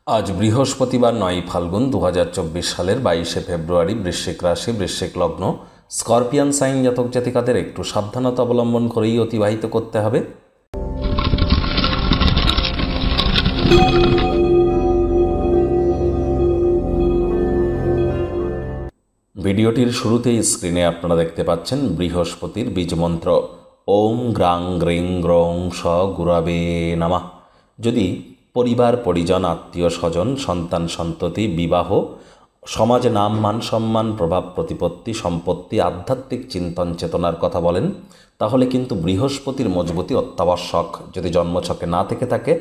আজ বৃহস্পতিবার 9 ফাল্গুন 2024 সালের 22শে ফেব্রুয়ারি। বৃশ্চিক রাশি, বৃশ্চিক লগ্ন, স্করপিয়ান সাইন জাতক জাতিকাদের একটু সাবধানতা অবলম্বন করেই অতিবাহিত করতে হবে। ভিডিওটির শুরুতেই স্ক্রিনে আপনারা দেখতে পাচ্ছেন বৃহস্পতির বীজমন্ত্র ওম গ্রাং গ্রিং গ্রং স গুরাবে নমঃ। যদি পরিবার পরিজন, আত্মীয় স্বজন, সন্তান সন্ততি, বিবাহ, সমাজে নাম মান সম্মান, প্রভাব প্রতিপত্তি, সম্পত্তি, আধ্যাত্মিক চিন্তন চেতনার কথা বলেন, তাহলে কিন্তু বৃহস্পতির মজবুতি অত্যাবশ্যক। যদি জন্মছকে না থেকে থাকে,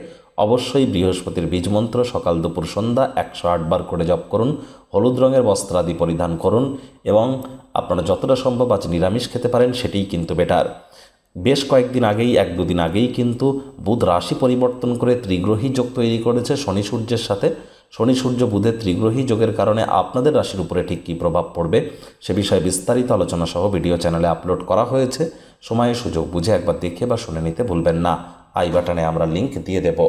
অবশ্যই বৃহস্পতির বীজমন্ত্র সকাল দুপুর সন্ধ্যা 108 বার করে জপ করুন। হলুদ রঙের বস্ত্রাদি পরিধান করুন এবং আপনারা যতটা সম্ভব আজ নিরামিষ খেতে পারেন সেটিই কিন্তু বেটার। বেশ কয়েকদিন আগেই, 1-2 দিন আগেই কিন্তু বুধ রাশি পরিবর্তন করে ত্রিগ্রহী যোগ তৈরি করেছে শনি সূর্যের সাথে। শনি সূর্য বুধের ত্রিগ্রহী যোগের কারণে আপনাদের রাশির উপরে ঠিক কী প্রভাব পড়বে সে বিষয়ে বিস্তারিত আলোচনা সহ ভিডিও চ্যানেলে আপলোড করা হয়েছে। সময় সুযোগ বুঝে একবার দেখে বা শুনে নিতে ভুলবেন না। আই বাটনে আমরা লিঙ্ক দিয়ে দেব।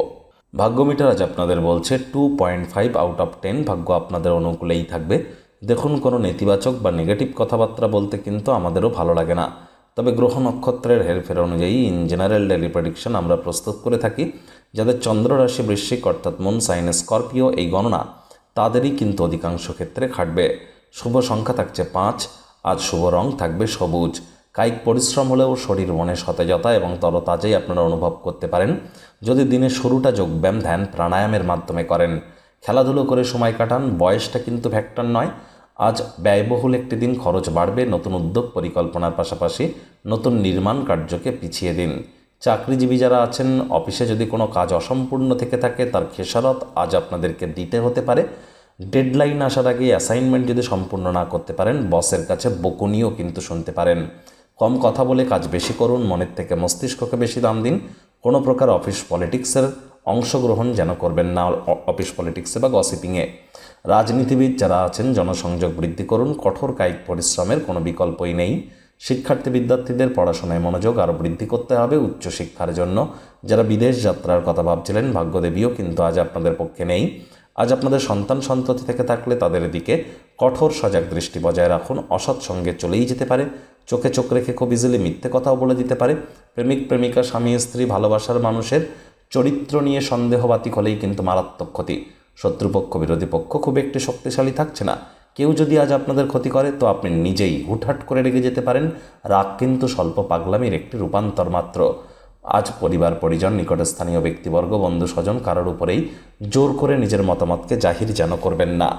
ভাগ্য মিটার আজ আপনাদের বলছে 2.5 আউট অফ 10। ভাগ্য আপনাদের অনুকূলেই থাকবে। দেখুন, কোনো নেতিবাচক বা নেগেটিভ কথাবার্তা বলতে কিন্তু আমাদেরও ভালো লাগে না, তবে গ্রহ নক্ষত্রের হেরফের অনুযায়ী ইন জেনারেল ডেলি প্রেডিকশন আমরা প্রস্তুত করে থাকি। যাদের চন্দ্র রাশি বৃশ্চিক অর্থাৎ মুন সাইন স্করপিও, এই গণনা তাদেরই কিন্তু অধিকাংশ ক্ষেত্রে খাটবে। শুভ সংখ্যা থাকছে 5। আজ শুভ রং থাকবে সবুজ। কায়িক পরিশ্রম হলেও শরীর মনে সতেজতা এবং তরতাজাই আপনারা অনুভব করতে পারেন যদি দিনের শুরুটা যোগব্যায়াম, ধ্যান, প্রাণায়ামের মাধ্যমে করেন। খেলাধুলো করে সময় কাটান, বয়সটা কিন্তু ফ্যাক্টর নয়। আজ ব্যয়বহুল একটি দিন, খরচ বাড়বে। নতুন উদ্যোগ পরিকল্পনার পাশাপাশি নতুন নির্মাণ কার্যকে পিছিয়ে দিন। চাকরিজীবী যারা আছেন, অফিসে যদি কোনো কাজ অসম্পূর্ণ থেকে থাকে তার খেসারত আজ আপনাদেরকে দিতে হতে পারে। ডেডলাইন আসার আগে অ্যাসাইনমেন্ট যদি সম্পূর্ণ না করতে পারেন, বসের কাছে বকুনিও কিন্তু শুনতে পারেন। কম কথা বলে কাজ বেশি করুন, মনের থেকে মস্তিষ্ককে বেশি দাম দিন। কোনো প্রকার অফিস পলিটিক্সের অংশগ্রহণ যেন করবেন না, অফিস পলিটিক্সে বা গসিপিংয়ে। রাজনীতিবিদ যারা আছেন, জনসংযোগ বৃদ্ধি করুন। কঠোর কায়িক পরিশ্রমের কোনো বিকল্পই নেই। শিক্ষার্থী বিদ্যার্থীদের পড়াশোনায় মনোযোগ আরও বৃদ্ধি করতে হবে উচ্চশিক্ষার জন্য। যারা বিদেশ যাত্রার কথা ভাবছিলেন, ভাগ্যদেবীও কিন্তু আজ আপনাদের পক্ষে নেই। আজ আপনাদের সন্তান সন্ততি থেকে থাকলে তাদের দিকে কঠোর সজাগ দৃষ্টি বজায় রাখুন। অসৎ সঙ্গে চলেই যেতে পারে। চোখে চোখ রেখে খুব ইজিলি মিথ্যে কথাও বলে দিতে পারে। প্রেমিক প্রেমিকা, স্বামী স্ত্রী, ভালোবাসার মানুষের চরিত্র নিয়ে সন্দেহবাতিক হলেই কিন্তু মারাত্মক ক্ষতি। শত্রুপক্ষ, বিরোধী পক্ষ খুব একটি শক্তিশালী থাকছে না। কেউ যদি আজ আপনাদের ক্ষতি করে তো আপনি নিজেই হুটহাট করে রেগে যেতে পারেন। রাগ কিন্তু স্বল্প পাগলামির একটি রূপান্তর মাত্র। আজ পরিবার পরিজন, নিকটস্থানীয় ব্যক্তিবর্গ, বন্ধু স্বজন কারোর উপরেই জোর করে নিজের মতামতকে জাহির যেন করবেন না।